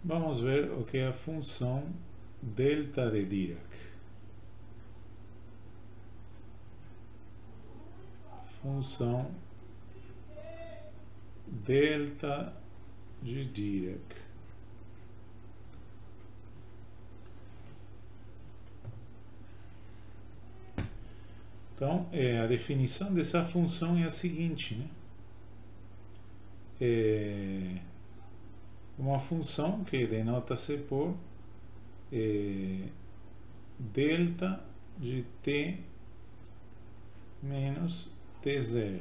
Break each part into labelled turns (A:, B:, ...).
A: Vamos ver o que é a função delta de Dirac. Função delta de Dirac. Então, a definição dessa função é a seguinte, né? É uma função que denota-se por delta de t menos t0,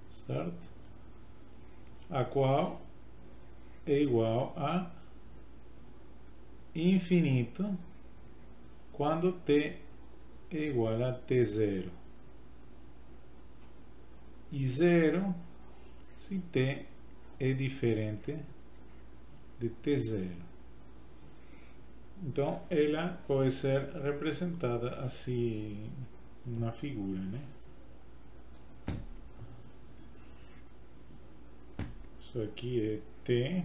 A: certo? A qual é igual a infinito quando t é igual a t0 e 0 se t é diferente de t0. Então ela pode ser representada assim na figura, né? Isso aqui é t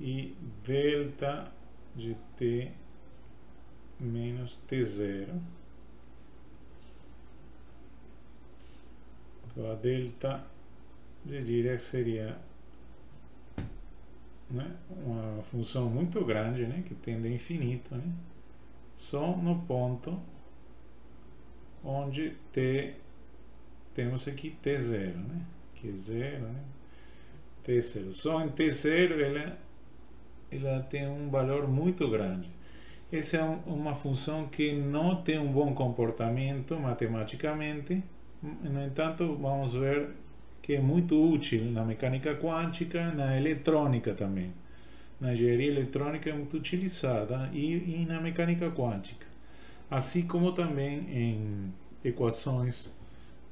A: e delta de t menos t0. Então a delta de Dirac seria, né, uma função muito grande, né, que tende a infinito, né, só no ponto onde t temos aqui t0, né, que é 0, né, t0. Só em t0 ela tem um valor muito grande. Essa é uma função que não tem um bom comportamento matematicamente. No entanto, vamos ver que é muito útil na mecânica quântica, na eletrônica também. Na engenharia eletrônica é muito utilizada e na mecânica quântica, assim como também em equações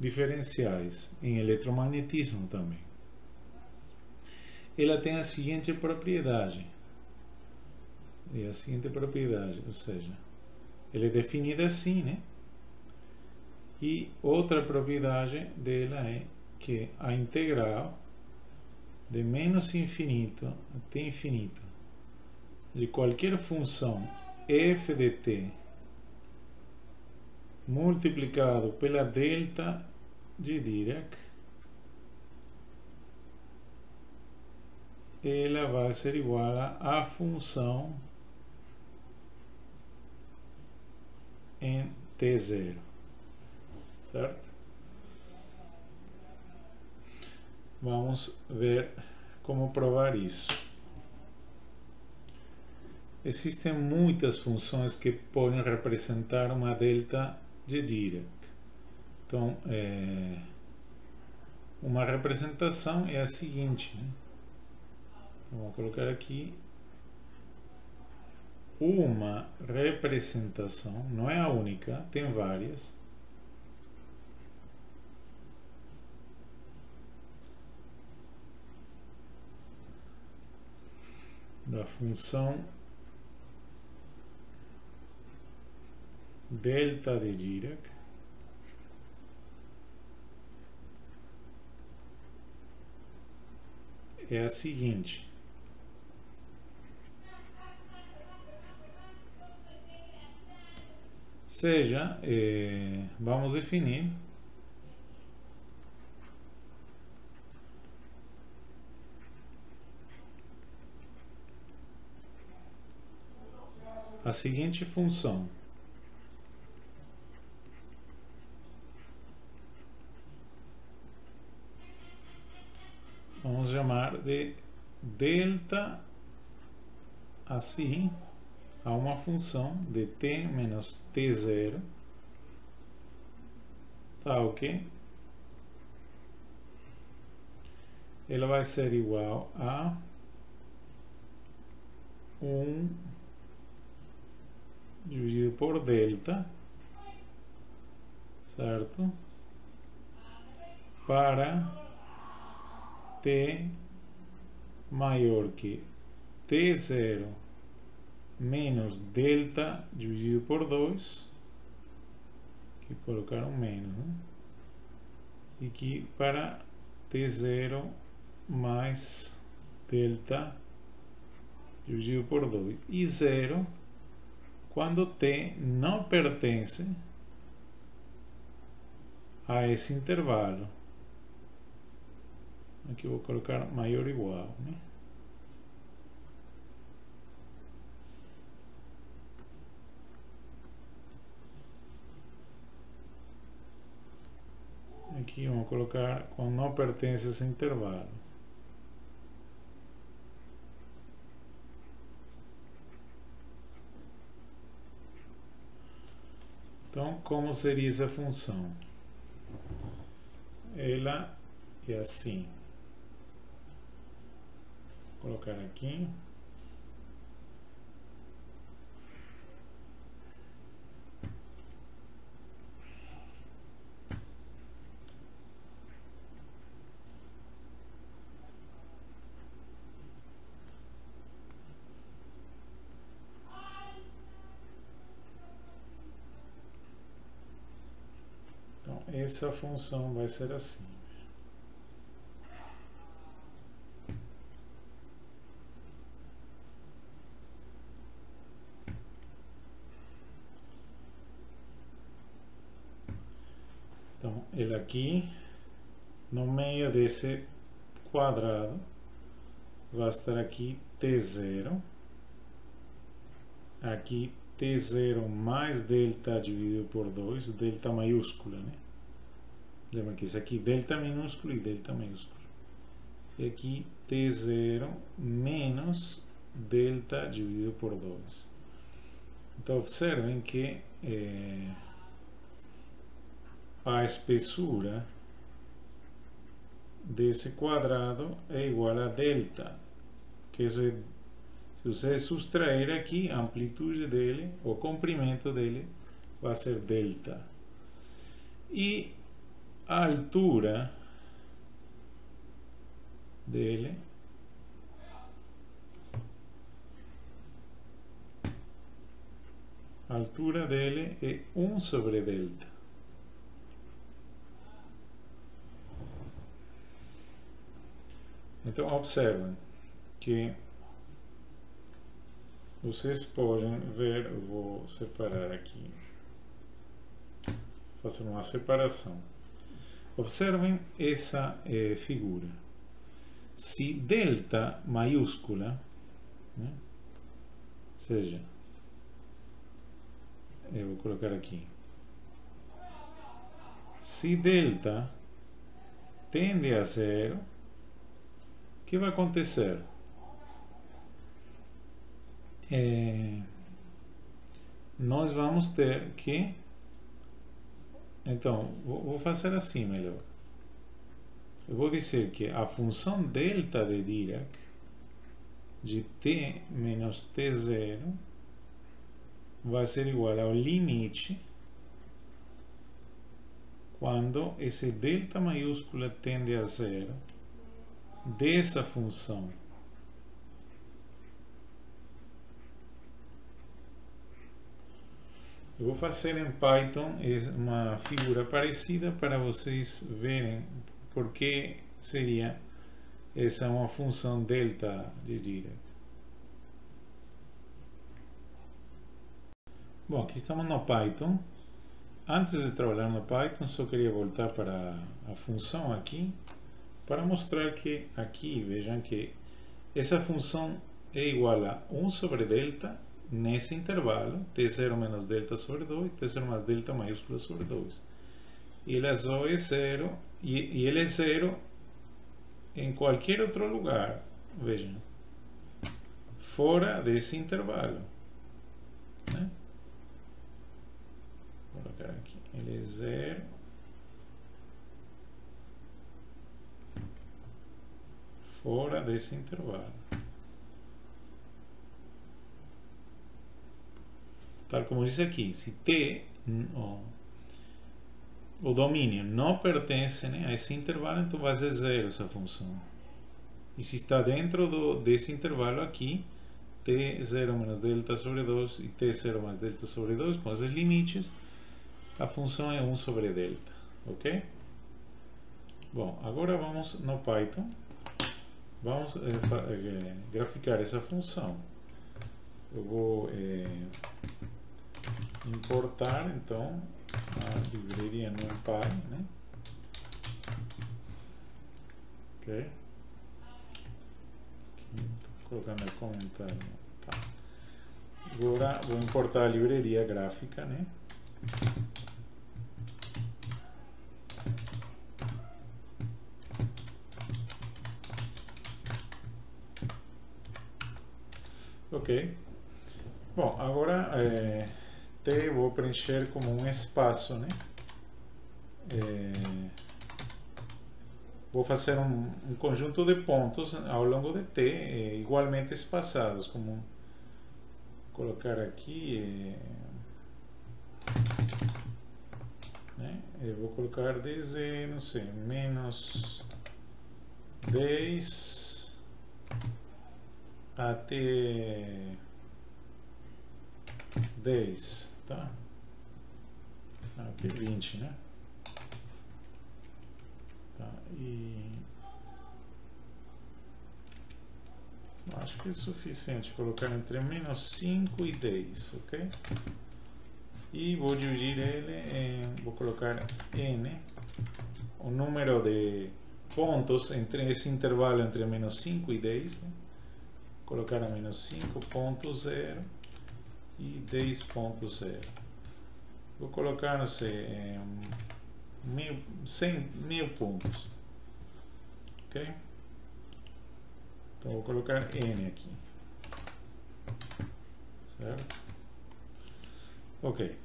A: diferenciais, em eletromagnetismo também. Ela tem a seguinte propriedade, ou seja, ela é definida assim, né? E outra propriedade dela é que a integral de menos infinito até infinito de qualquer função f de t multiplicado pela delta de Dirac, ela vai ser igual a função em t0, certo? Vamos ver como provar isso. Existem muitas funções que podem representar uma delta de Dirac. Então, uma representação é a seguinte, né? Então, vou colocar aqui uma representação, não é a única, tem várias. Da função delta de Dirac é a seguinte. Seja, vamos definir a seguinte função. Vamos chamar de delta assim a uma função de t menos t0, tá ok? Ela vai ser igual a 1 dividido por delta, certo? Para t maior que t0 menos delta dividido por 2, que colocar um menos, né? E aqui para t0 mais delta dividido por 2 e 0 quando t não pertence a esse intervalo. Aqui eu vou colocar maior ou igual, né? Aqui vamos colocar quando não pertence a esse intervalo. Então, como seria essa função? Ela é assim. Vou colocar aqui. Então, essa função vai ser assim. Então, ele aqui, no meio desse quadrado, vai estar aqui T0. Aqui T0 mais delta dividido por 2, delta maiúscula, né? Lembra que isso aqui delta minúsculo e delta maiúsculo. E aqui T0 menos delta dividido por 2. Então, observem que a espessura desse quadrado é igual a delta, que isso é, se você subtrair aqui, a amplitude dele, o comprimento dele, vai ser delta. E a altura dele é 1 sobre delta. Então, observem que vocês podem ver, eu vou separar aqui, fazer uma separação. Observem essa figura. Se delta maiúscula, né, ou seja, eu vou colocar aqui, se delta tende a 0, o que vai acontecer? Nós vamos ter que, então, vou fazer assim melhor. Eu vou dizer que a função delta de Dirac de t menos t0 vai ser igual ao limite quando esse delta maiúscula tende a 0 dessa função. Eu vou fazer em Python uma figura parecida para vocês verem por que seria essa uma função delta de Dirac. Bom, aqui estamos no Python. Antes de trabalhar no Python, só queria voltar para a função aqui, para mostrar que aqui, vejam que essa função é igual a 1 sobre delta nesse intervalo, t0 menos delta sobre 2, t0 mais delta maiúscula sobre 2. E ele só é 0, e ele é 0 em qualquer outro lugar, vejam, fora desse intervalo, né? Vou colocar aqui, ele é 0 fora desse intervalo. Tal como diz aqui, se t, o domínio não pertence, né, a esse intervalo, então vai ser 0 essa função. E se está dentro desse intervalo aqui, t0 menos delta sobre 2 e t0 mais delta sobre 2, com esses limites, a função é 1 sobre delta, ok? Bom, agora vamos no Python. vamos graficar essa função. Eu vou importar então a livraria NumPy, né? Ok. Estou colocando o comentário. Tá. Agora vou importar a livraria gráfica, né? Ok. Bom, agora T vou preencher como um espaço, né? Vou fazer um conjunto de pontos ao longo de T, igualmente espaçados, como colocar aqui, né? Eu vou colocar desde, não sei, menos 10 até 10, tá? Até 20, né? Tá, e acho que é suficiente colocar entre menos 5 e 10, ok? E vou dividir ele em, vou colocar n, o número de pontos entre esse intervalo entre menos 5 e 10, né? Colocar a menos 5.0 e 10.0. Vou colocar, não sei, 1000 pontos, ok? Então vou colocar n aqui, certo? Ok.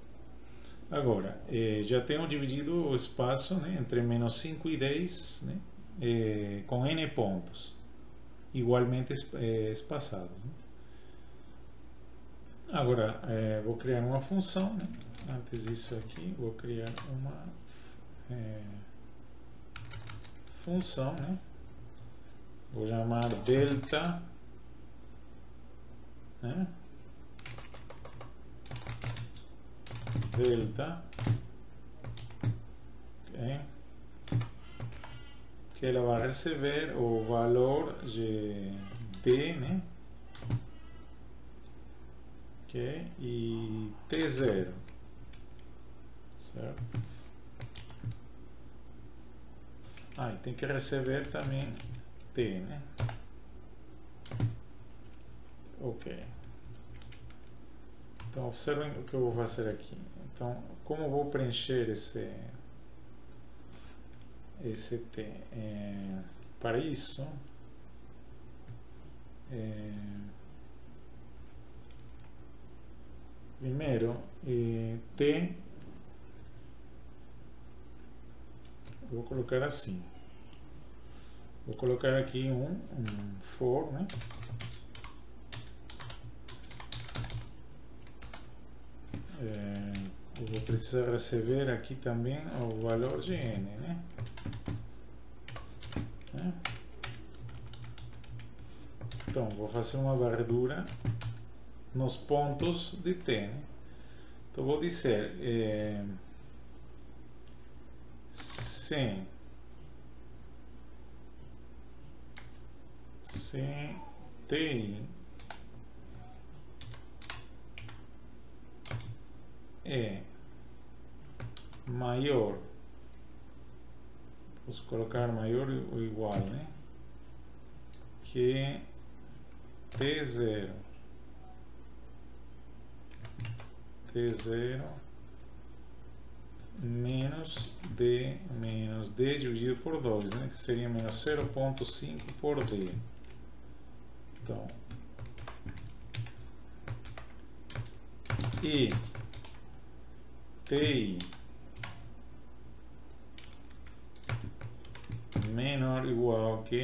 A: Agora, já tenho dividido o espaço, né, entre menos 5 e 10, né, com n pontos, igualmente espaçados, né? Agora, vou criar uma função, né? Antes disso aqui, vou criar uma função, né? Vou chamar delta, né? Delta, okay, que ela vai receber o valor de D, né? Ok, e T0, certo? E tem que receber também T, né? Ok. Então, observem o que eu vou fazer aqui. Então, como eu vou preencher esse T? Para isso, primeiro, T, vou colocar assim. Vou colocar aqui um for, né? Eu vou precisar receber aqui também o valor de n, né? Então, vou fazer uma varredura nos pontos de t, né? Então, vou dizer se ti é maior, posso colocar maior ou igual, né? Que T0 menos D dividido por 2, né? Que seria menos 0.5 por D. Então, e TI menor ou igual que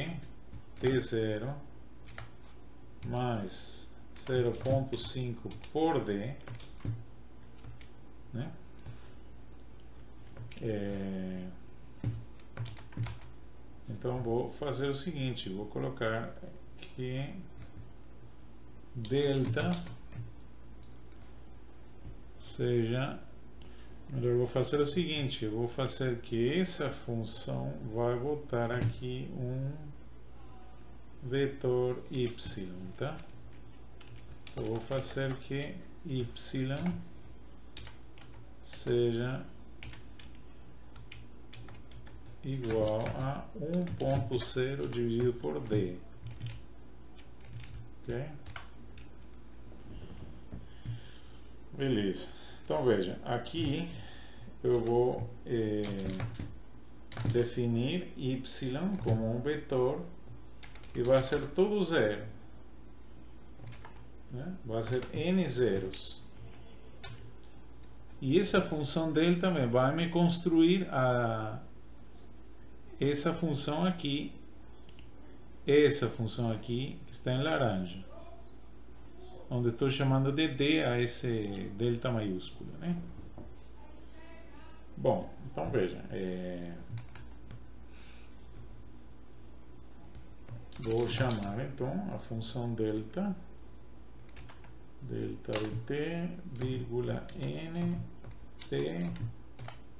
A: T0 mais 0.5 por D, né? Então vou fazer o seguinte, vou colocar que delta seja, melhor, vou fazer o seguinte, eu vou fazer que essa função vai botar aqui vetor y, tá? Eu vou fazer que y seja igual a 1.0 dividido por d, ok? Beleza. Então veja, aqui eu vou definir y como um vetor que vai ser todo zero, né? Vai ser n zeros. E essa função dele também vai me construir essa função aqui, que está em laranja, onde estou chamando de d a esse delta maiúsculo, né? Bom, então veja, vou chamar então a função delta de t, vírgula n,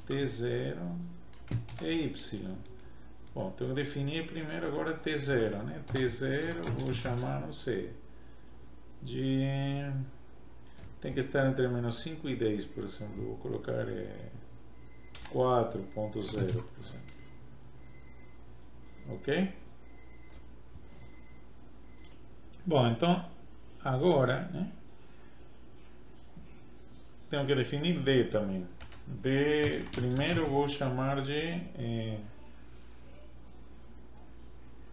A: t0 e y. Bom, tenho que definir primeiro agora t0, né? T0 vou chamar, não sei, tem que estar entre menos 5 e 10, por exemplo. Vou colocar 4.0, por exemplo. Ok? Bom, então agora, né, tenho que definir d também. D primeiro eu vou chamar de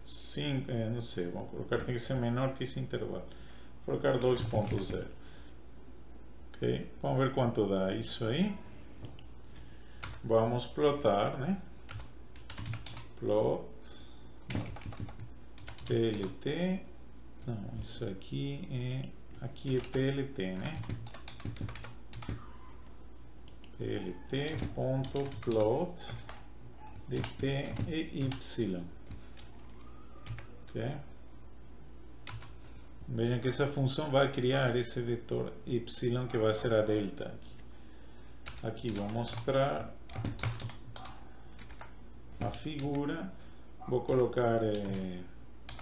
A: 5, não sei, vamos colocar, tem que ser menor que esse intervalo. Vou colocar 2.0. Ok, vamos ver quanto dá isso aí. Vamos plotar, né? Plot PLT. Não, isso aqui é PLT, né? PLT.plot de t e y. Ok? Vejam que essa função vai criar esse vetor y que vai ser a delta. Aqui vou mostrar a figura. Vou colocar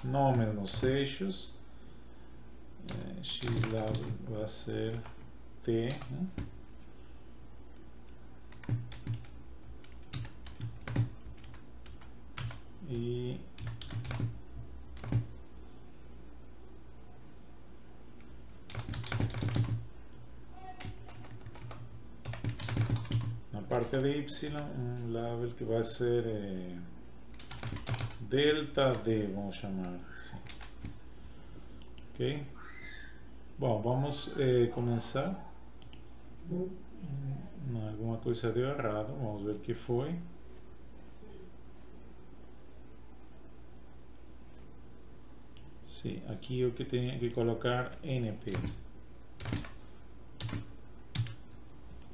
A: nomes nos eixos. X lá vai ser t, né? E na parte de y, um label que vai ser delta d, vamos chamar assim. Ok? Bom, vamos começar. Alguma coisa deu errado, vamos ver o que foi. Sim, aqui eu que tenho que colocar np.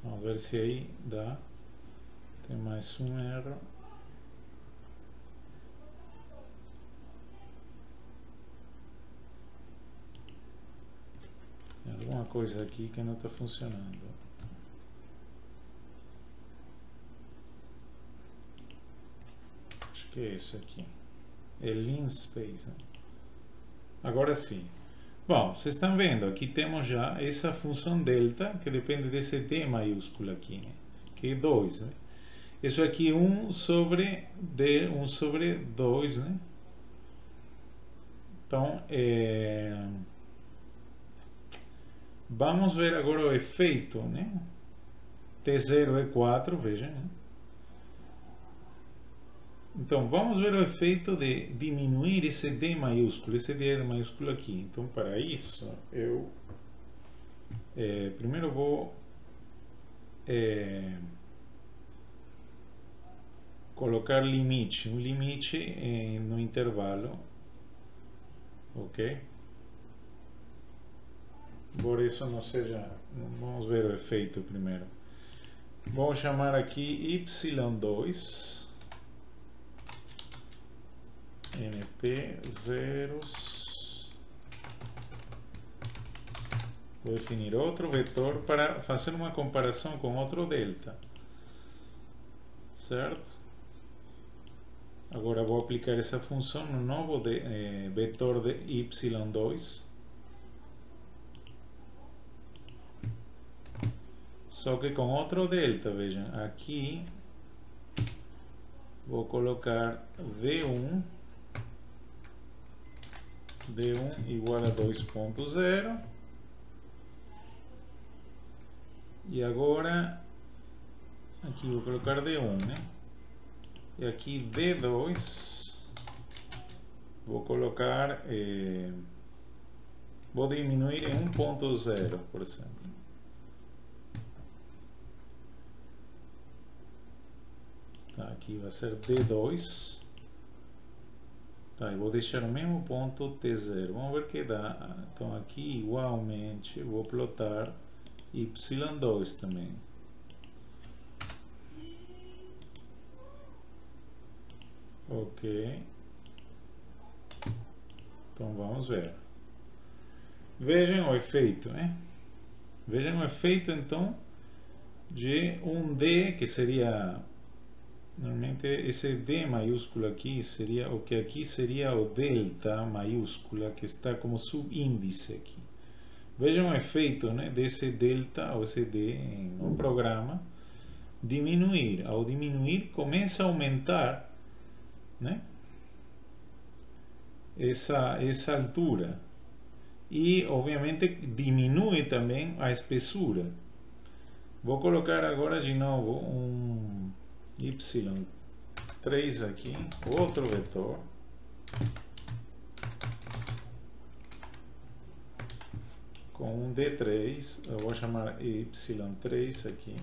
A: Vamos ver se aí dá. Tem mais um erro. Tem alguma coisa aqui que não está funcionando. Acho que é isso aqui. É linspace, né? Agora sim. Bom, vocês estão vendo, aqui temos já essa função delta, que depende desse d maiúsculo aqui, né? Que é 2, né? Isso aqui é 1 sobre 2, né? Então, vamos ver agora o efeito, né? T0 é 4, vejam, né? Então, vamos ver o efeito de diminuir esse D maiúsculo, aqui. Então, para isso, eu primeiro vou colocar limite, um limite no intervalo, ok? Por isso não seja, vamos ver o efeito primeiro. Vou chamar aqui y2. NP zeros. Vou definir outro vetor para fazer uma comparação com outro delta, certo? Agora vou aplicar essa função no novo vetor de y2. Só que com outro delta, vejam, aqui vou colocar d1 igual a 2.0 e agora aqui vou colocar d1, né? E aqui d2 vou colocar, vou diminuir em 1.0, por exemplo. Tá, aqui vai ser d2. Tá, eu vou deixar o mesmo ponto t0. Vamos ver o que dá. Então aqui igualmente vou plotar y2 também. Ok. Então vamos ver. Vejam o efeito, né? Vejam o efeito então de um D, que seria normalmente esse D maiúsculo aqui seria o que aqui seria o delta maiúscula, que está como subíndice aqui. Vejam o efeito, né, desse delta ou esse D no programa diminuir. Ao diminuir começa a aumentar, né, essa altura e obviamente diminui também a espessura. Vou colocar agora de novo um y3 aqui, outro vetor, com um d3, eu vou chamar y3 aqui,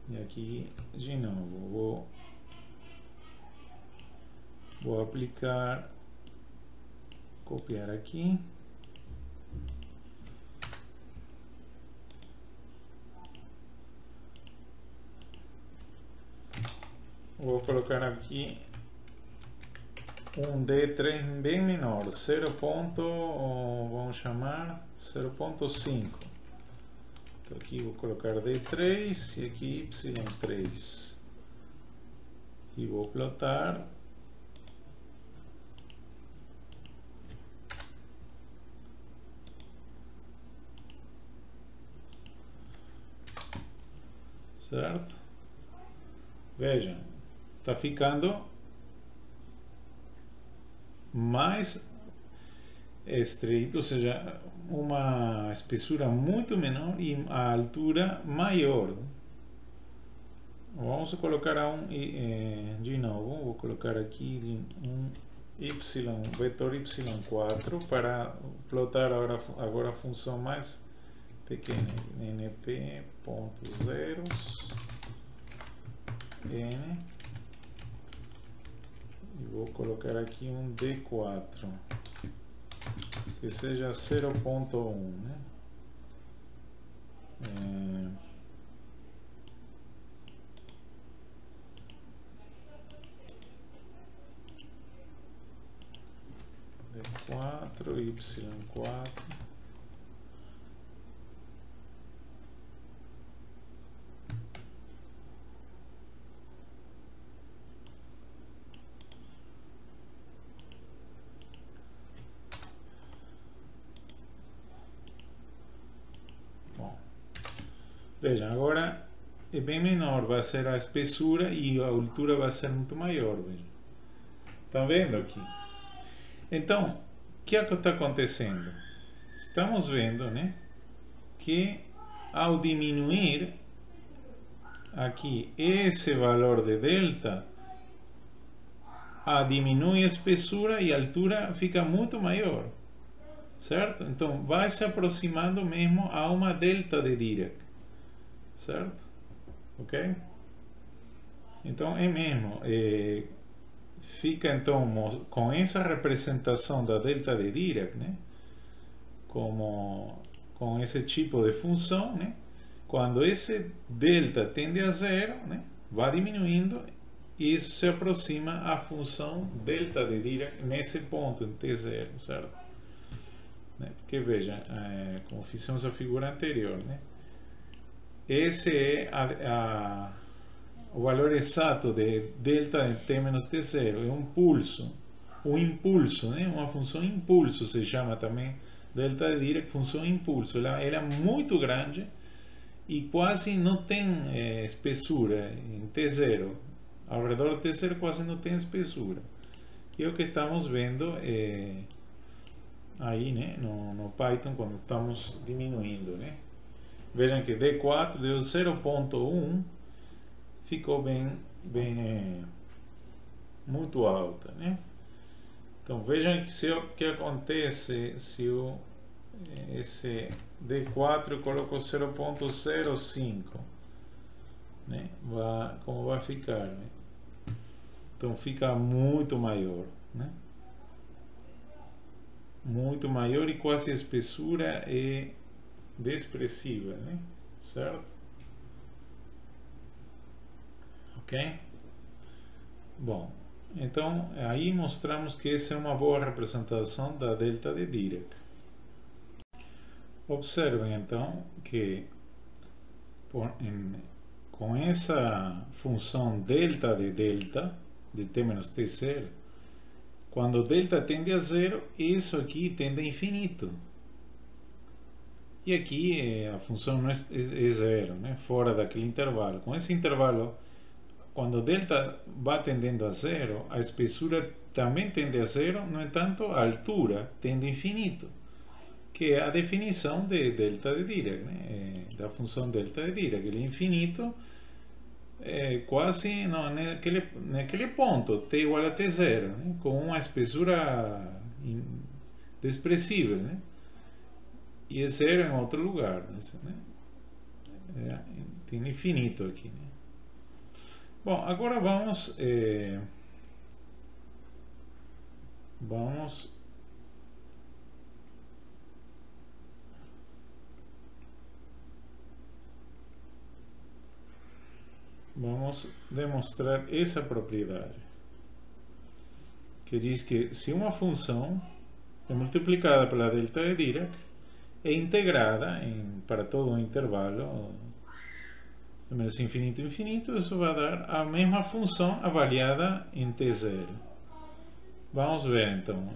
A: e aqui de novo vou aplicar, copiar aqui, vou colocar aqui um D3 bem menor, 0. Vamos chamar 0.5. Então aqui vou colocar D3 e aqui Y3 e vou plotar. Certo? Vejam, está ficando mais estreito, ou seja, uma espessura muito menor e a altura maior. Vamos colocar de novo, vou colocar aqui um vetor y4 para plotar agora a função mais pequena, np.zeros n, e vou colocar aqui um d4 que seja 0.1, né? D4, y4. Vejam, agora é bem menor, vai ser a espessura e a altura vai ser muito maior. Vejam. Estão vendo aqui? Então, o que está acontecendo? Estamos vendo, né, que ao diminuir aqui esse valor de delta, diminui a espessura e a altura fica muito maior. Certo? Então, vai se aproximando mesmo a uma delta de Dirac. Certo? Ok? Então é mesmo, fica então com essa representação da delta de Dirac, né? Como com esse tipo de função, né? Quando esse delta tende a zero, né? Vai diminuindo e isso se aproxima à função delta de Dirac nesse ponto, em t0, certo? Né? Porque veja, como fizemos a figura anterior, né? Esse é o valor exato de delta de t menos t0 é um pulso, um impulso, né? Uma função impulso se chama também delta de Dirac, função impulso. Ela é muito grande e quase não tem espessura em t0. Ao redor de t0 quase não tem espessura. E é o que estamos vendo aí, né, no Python quando estamos diminuindo, né? Vejam que D4 deu 0.1, ficou muito alta, né? Então vejam que o que acontece se esse D4 eu coloco 0.05, né? Como vai ficar, né? Então fica muito maior, né? Muito maior e quase a espessura é desprezível, né? Certo? Ok? Bom, então aí mostramos que essa é uma boa representação da delta de Dirac. Observem então que com essa função delta de t menos t0, quando delta tende a zero, isso aqui tende a infinito. E aqui a função não é zero, né? Fora daquele intervalo. Com esse intervalo, quando delta vai tendendo a zero, a espessura também tende a zero, no entanto, a altura tende a infinito, que é a definição de delta de Dirac, né? Da função delta de Dirac. Ele é infinito, quase naquele ponto, t igual a t0, né? Com uma espessura desprezível, né? E é zero em outro lugar, né? Tem infinito aqui, né? Bom, agora vamos demonstrar essa propriedade, que diz que se uma função é multiplicada pela delta de Dirac, é integrada para todo um intervalo de menos infinito a infinito, isso vai dar a mesma função avaliada em t0. Vamos ver então.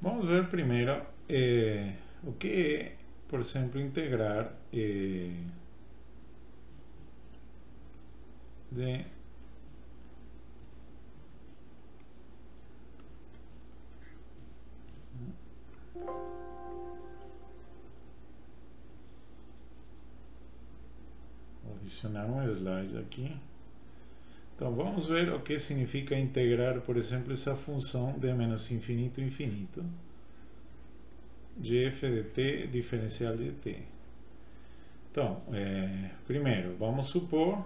A: Vamos ver primeiro o que é, por exemplo, integrar de adicionar um slide aqui. Então vamos ver o que significa integrar, por exemplo, essa função de menos infinito a infinito de f de t diferencial de t. Então, primeiro, vamos supor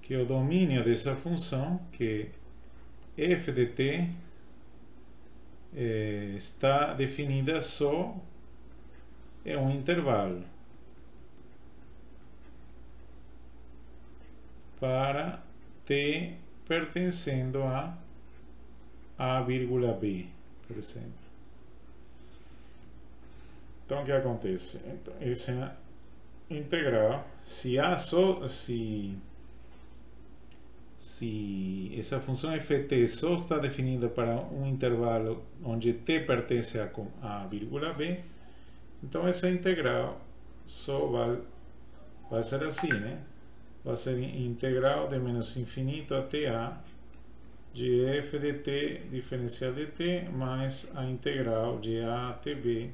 A: que o domínio dessa função, que f de t, está definida só em um intervalo para t pertencendo a a vírgula b, por exemplo. Então o que acontece? Então, essa integral, se essa função ft só está definida para um intervalo onde t pertence a vírgula b, então essa integral só vai ser assim, né? Vai ser integral de menos infinito até a de f de t diferencial de t mais a integral de a até b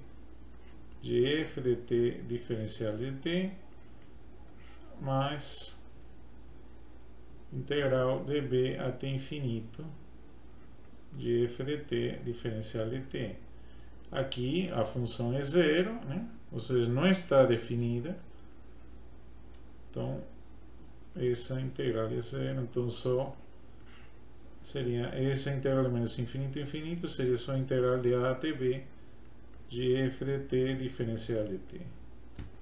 A: de f de t diferencial de t mais integral de b até infinito de f de t diferencial de t. Aqui a função é zero, né? Ou seja, não está definida. Então, essa integral é zero. Então, só seria essa integral de menos infinito a infinito, seria só a integral de a até b de f de t diferencial de t.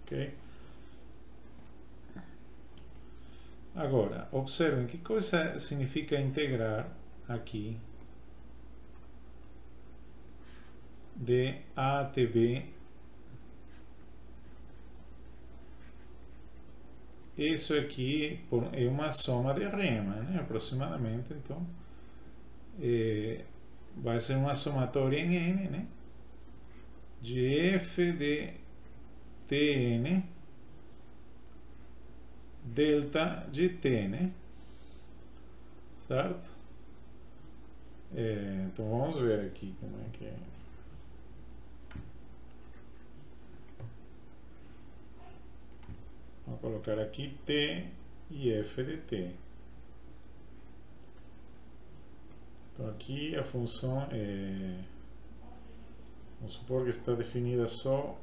A: Ok? Agora, observem que coisa significa integrar aqui de a até b isso aqui é uma soma de rema, né? Aproximadamente, então vai ser uma somatória em n, né? De f de tn delta de t, né? Certo? Então vamos ver aqui como é que é. Vou colocar aqui t e f de t. Então aqui a função vamos supor que está definida só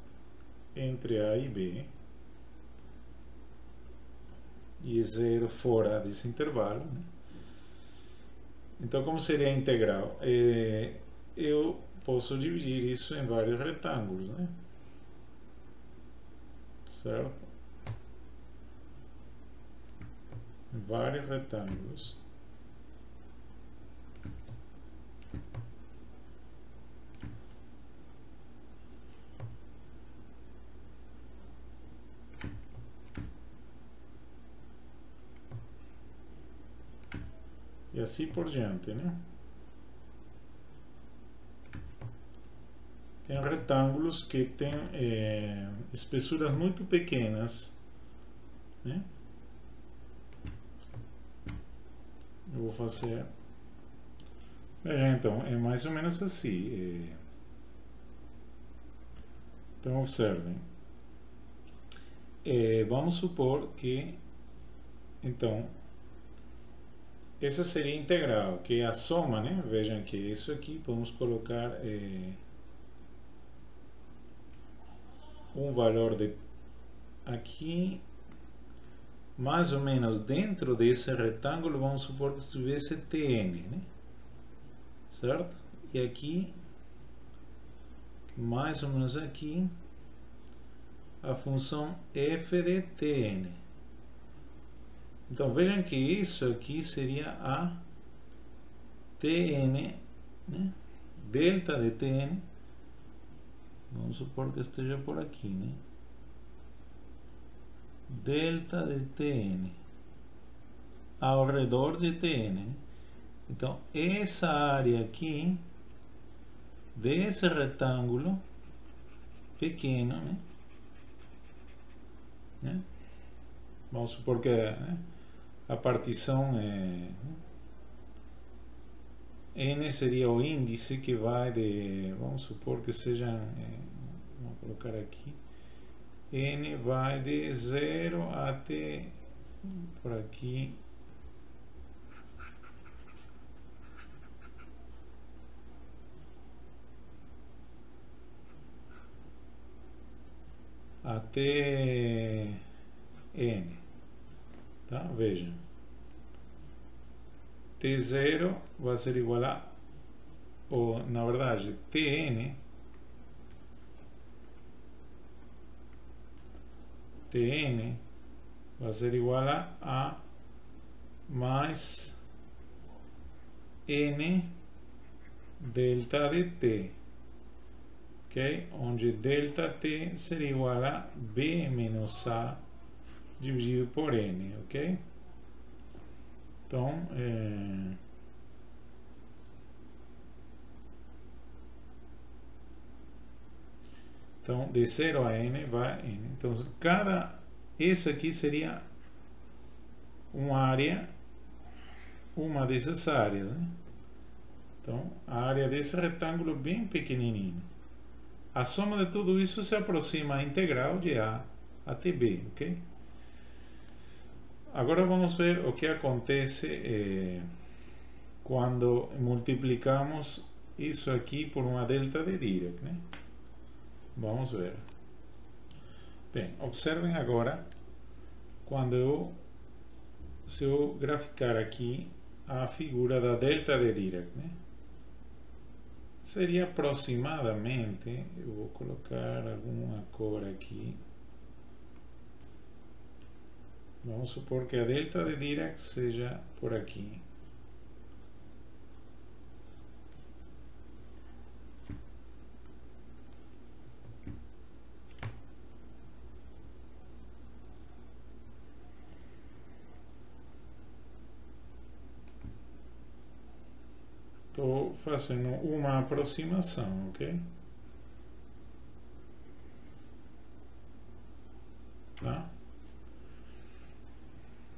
A: entre A e B e é zero fora desse intervalo, né? Então como seria a integral? Eu posso dividir isso em vários retângulos, né? Certo? Vários retângulos. E assim por diante, né? Tem retângulos que têm espessuras muito pequenas, né? Eu vou fazer. Então, é mais ou menos assim. Então, observem. Vamos supor que, então, essa seria a integral, que é a soma, né? Vejam que isso aqui, podemos colocar um valor de aqui, mais ou menos dentro desse retângulo, vamos supor que estivesse Tn, né? Certo? E aqui, mais ou menos aqui, a função f de Tn. Então vejam que isso aqui seria a Tn, né? Delta de Tn. Vamos supor que esteja por aqui, né? Delta de Tn ao redor de Tn, né? Então essa área aqui desse retângulo pequeno, né? Vamos supor que a partição n seria o índice que vai de, vamos supor que seja, vou colocar aqui, n vai de 0 até, por aqui, até n, tá? Vejam, T0 vai ser igual a, ou na verdade, Tn vai ser igual a mais n delta de t, ok? Onde delta t seria igual a b menos a dividido por n, ok? Então, de 0 a n vai n. Então, isso aqui seria uma área, uma dessas áreas, né? Então, a área desse retângulo bem pequenininho. A soma de tudo isso se aproxima à integral de a até b, ok? Agora vamos ver o que acontece quando multiplicamos isso aqui por uma delta de Dirac, né? Vamos ver. Bem, observem agora quando se eu graficar aqui a figura da delta de Dirac, né? Seria aproximadamente, eu vou colocar alguma cor aqui. Vamos supor que a delta de Dirac seja por aqui. estou fazendo uma aproximação, ok? Tá?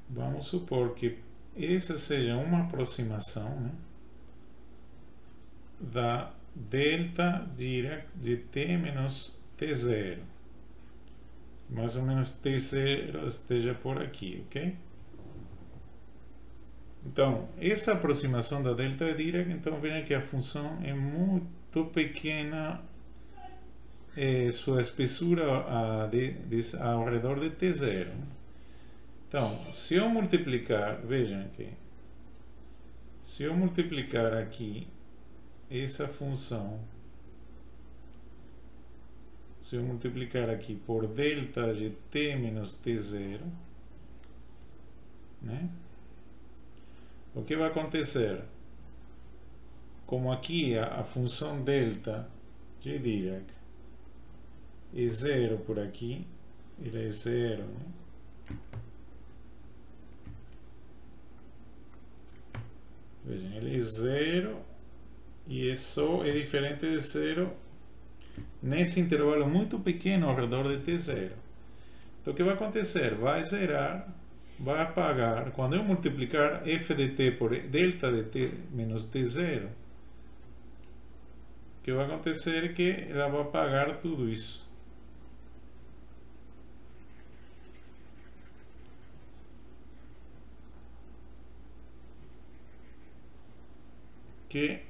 A: Vamos supor que essa seja uma aproximação, né, da delta Dirac de t menos t0. Mais ou menos t0 esteja por aqui, ok? Então, essa aproximação da delta Dirac, então veja que a função é muito pequena, sua espessura ao redor de t0. Então, se eu multiplicar, vejam aqui, se eu multiplicar aqui essa função, se eu multiplicar aqui por delta de t menos t0, né? O que vai acontecer? Como aqui a função delta de Dirac é zero por aqui, ele é zero, né? Vejam, ele é zero e é diferente de zero nesse intervalo muito pequeno ao redor de t0. Então o que vai acontecer? Vai zerar, vai apagar, quando eu multiplicar f de t por delta de t menos t0, o que vai acontecer é que ela vai apagar tudo isso. Que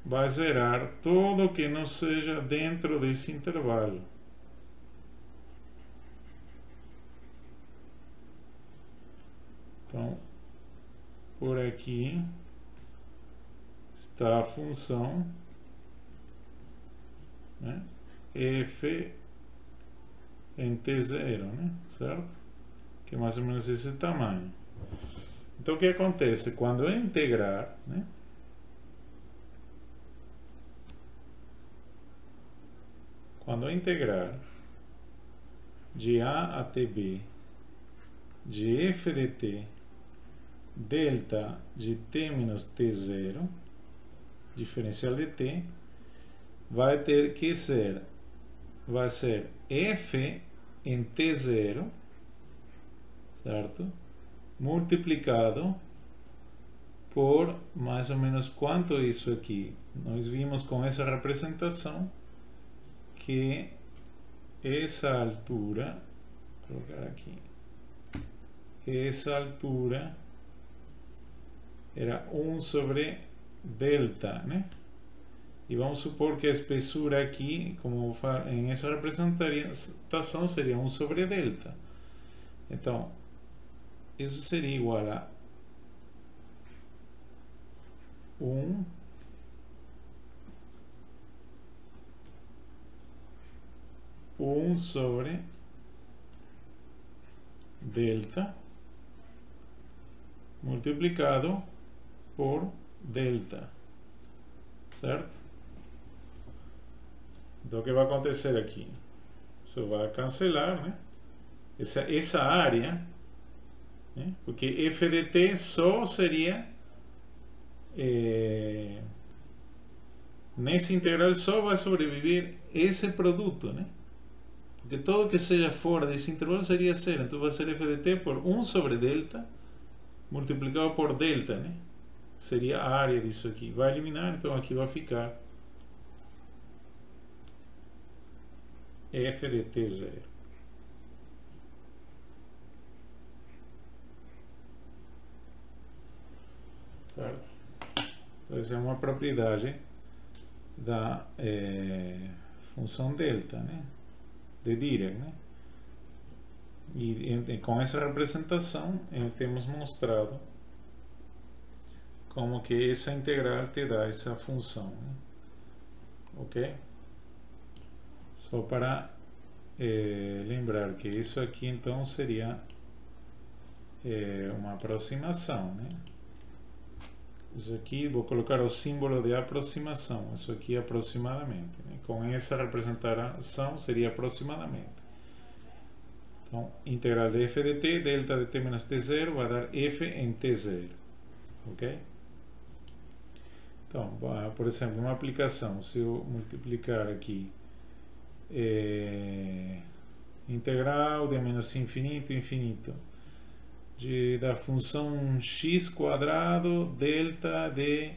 A: vai zerar tudo que não seja dentro desse intervalo. Então, por aqui está a função, né, f em t0, né, certo? Que é mais ou menos esse tamanho. Então, o que acontece? Quando eu integrar, né, quando eu integrar de a até b de f de t delta de t menos t0, diferencial de t, vai ter que ser, vai ser f em t0, certo? Multiplicado por mais ou menos quanto é isso aqui. Nós vimos com essa representação que essa altura, vou colocar aqui, essa altura era 1 sobre delta, né? E vamos supor que a espessura aqui, como em essa representação, seria 1 sobre delta. Então, isso seria igual a 1 sobre delta multiplicado por delta, certo? Então o que vai acontecer aqui? Isso vai cancelar, né? Essa área, né? Porque f de t só seria nesse integral só vai sobreviver esse produto, né? Porque tudo que seja fora desse intervalo seria zero. Então vai ser f de t por 1 sobre delta multiplicado por delta, né? Seria a área disso aqui. Vai eliminar, então aqui vai ficar f de t0. Certo? Então essa é uma propriedade da função delta, né? De Dirac, né? E com essa representação temos mostrado como que essa integral te dá essa função, né? Ok? Só para lembrar que isso aqui então seria uma aproximação, né? Isso aqui, vou colocar o símbolo de aproximação, isso aqui aproximadamente, né? Com essa representação seria aproximadamente. Então, integral de f de t, delta de t menos t0 vai dar f em t0, ok? Então, por exemplo, uma aplicação, se eu multiplicar aqui integral de menos infinito a infinito da função x quadrado delta de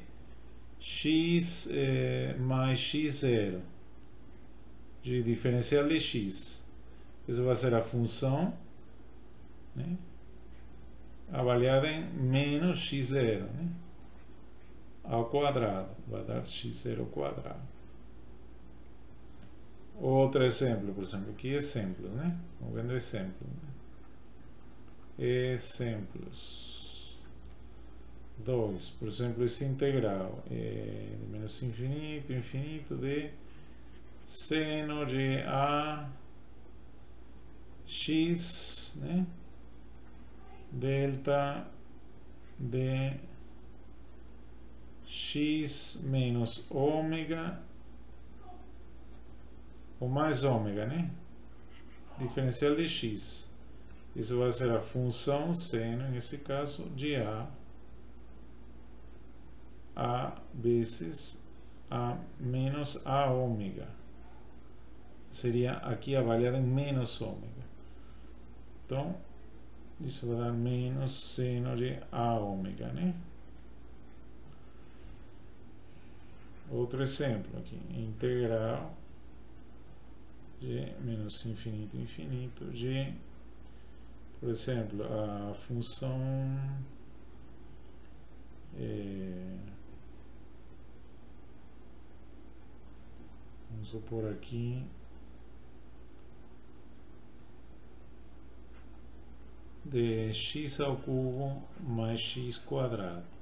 A: x mais x0 de diferencial de x. Isso vai ser a função, né, avaliada em menos x0, né, ao quadrado. Vai dar x0 ao quadrado. Outro exemplo, por exemplo, aqui exemplos, né? Vamos vendo exemplos. Né? Exemplos. 2, por exemplo, esse integral de menos infinito a infinito de seno de a x, né, delta de x menos ômega ou mais ômega, né, diferencial de x. Isso vai ser a função seno, nesse caso, de a vezes a menos a ômega. Seria aqui avaliada em menos ômega. Então, isso vai dar menos seno de a ômega, né? Outro exemplo aqui, integral de menos infinito a infinito de, por exemplo, a função vamos supor aqui de x ao cubo mais x quadrado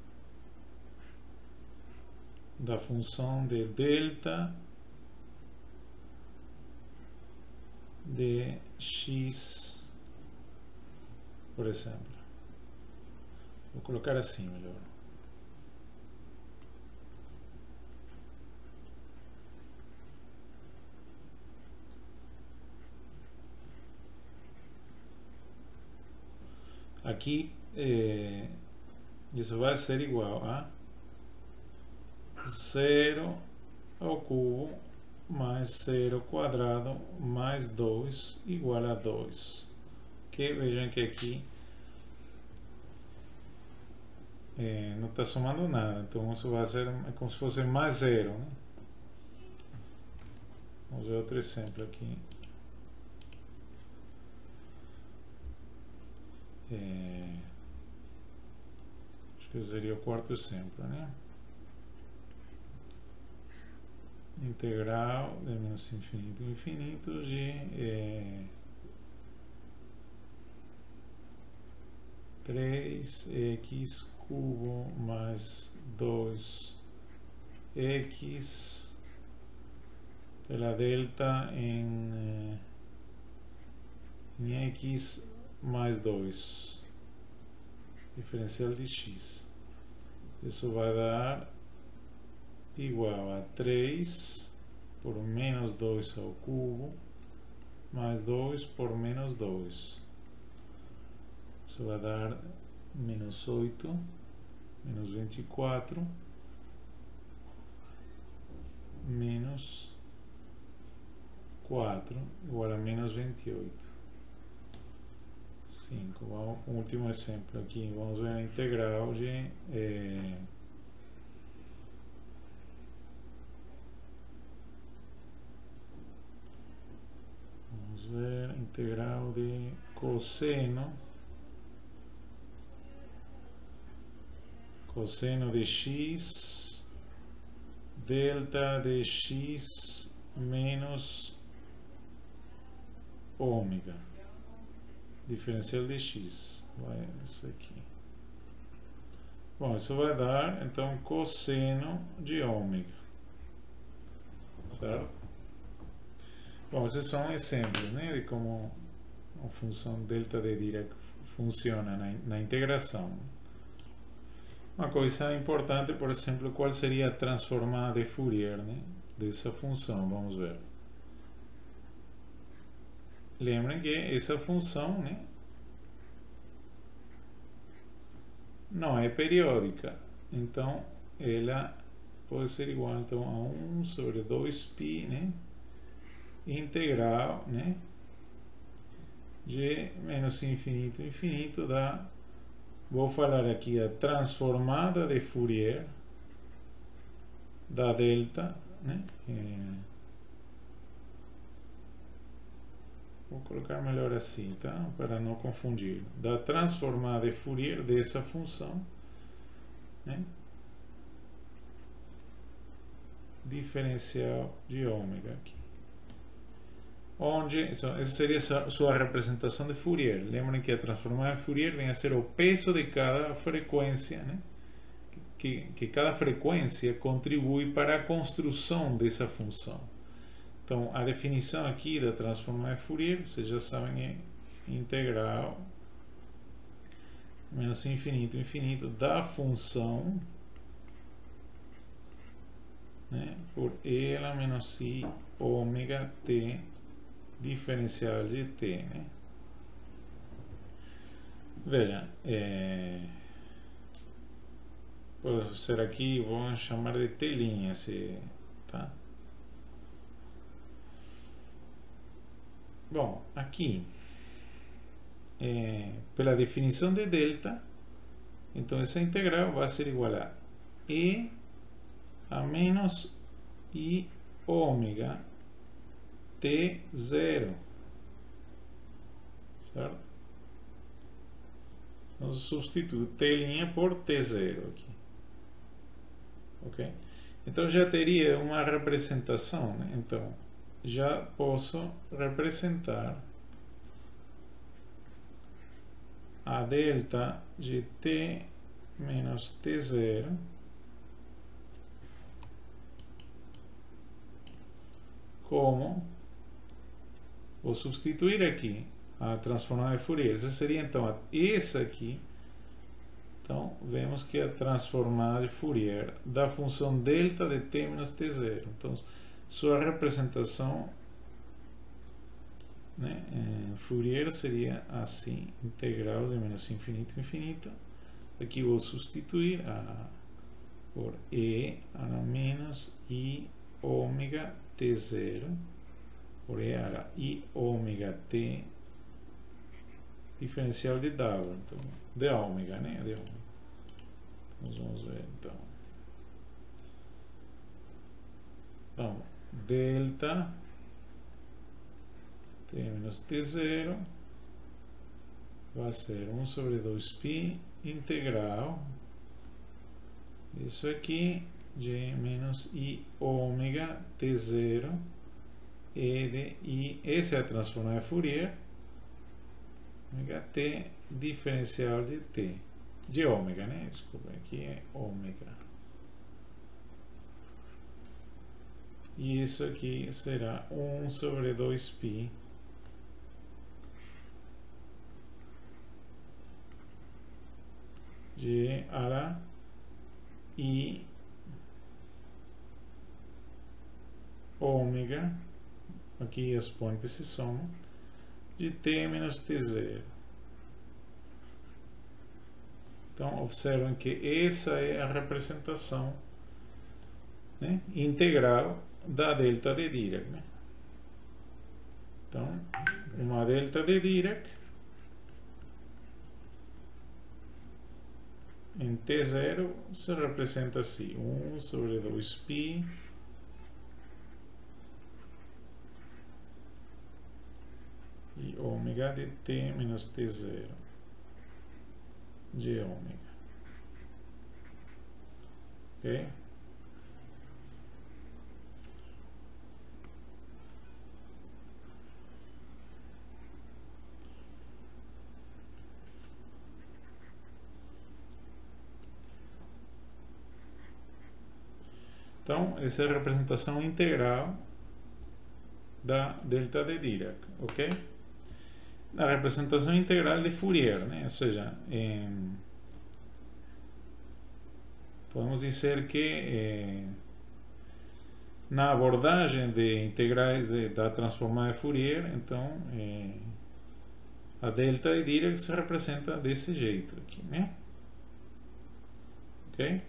A: da função de delta de x, por exemplo. Vou colocar assim melhor. Aqui isso vai ser igual a 0 ao cubo mais 0 quadrado mais 2 igual a 2. Ok? Vejam que aqui não está somando nada, então isso vai ser como se fosse mais 0. Né? Vamos ver outro exemplo aqui. Acho que seria o quarto exemplo, né? Integral de menos infinito a infinito de 3x cubo mais 2x pela delta em x mais 2 diferencial de x. Isso vai dar igual a 3 por menos 2 ao cubo mais 2 por menos 2. Isso vai dar menos 8, menos 24, menos 4 igual a menos 28. 5. Vamos com o último exemplo aqui. Vamos ver a integral de vamos ver a integral de cosseno de x delta de x menos ômega diferencial de x. Vai isso aqui. Bom, isso vai dar então cosseno de ômega, certo? Bom, esses são exemplos, né, de como a função delta de Dirac funciona na integração. Uma coisa importante, por exemplo, qual seria a transformada de Fourier, né, dessa função? Vamos ver. Lembrem que essa função, né, não é periódica, então ela pode ser igual então a 1 sobre 2π, né, integral, né, de menos infinito a infinito da, vou falar aqui, a transformada de Fourier da delta, né, vou colocar melhor assim, tá? Para não confundir. Da transformada de Fourier dessa função, né, diferencial de ômega aqui. Onde, essa seria a sua representação de Fourier. Lembrem que a transformada de Fourier vem a ser o peso de cada frequência, né? Que cada frequência contribui para a construção dessa função. Então, a definição aqui da transformada de Fourier, vocês já sabem, é integral menos infinito a infinito da função, né, por L menos I ômega t diferencial de t, né? Veja, pode ser aqui, vamos chamar de t', tá? Bom, aqui, pela definição de delta, então essa integral vai ser igual a E a menos I ômega T0, certo? Então substitui T' por T0 aqui, ok? Então já teria uma representação, né? Então já posso representar a delta de T menos T0 como, vou substituir aqui a transformada de Fourier. Essa seria então essa aqui. Então vemos que é a transformada de Fourier da função delta de t menos t0. Então sua representação, né, Fourier seria assim, integral de menos infinito a infinito. Aqui vou substituir por E a menos I ômega T0 por E a I ômega T diferencial de W, então, de ômega, né? De ômega. Nós vamos ver então. Então, delta T menos T0 vai ser 1 sobre 2π integral isso aqui de menos I ômega T0 e de I, essa é a transformada de Fourier, ômega T diferencial de T, de ômega, né? Desculpa, aqui é ômega. E isso aqui será 1 sobre 2π de a I ômega, aqui as pontes se somam, de T menos T0. Então, observem que essa é a representação, né, integral da delta de Dirac, né? Então, uma delta de Dirac em T0 se representa assim, 1 sobre 2π e ômega de T menos T0 de ômega. Ok? Então, essa é a representação integral da delta de Dirac, ok? A representação integral de Fourier, né? Ou seja, podemos dizer que na abordagem de integrais da transformada de Fourier, então a delta de Dirac se representa desse jeito aqui, né? Ok?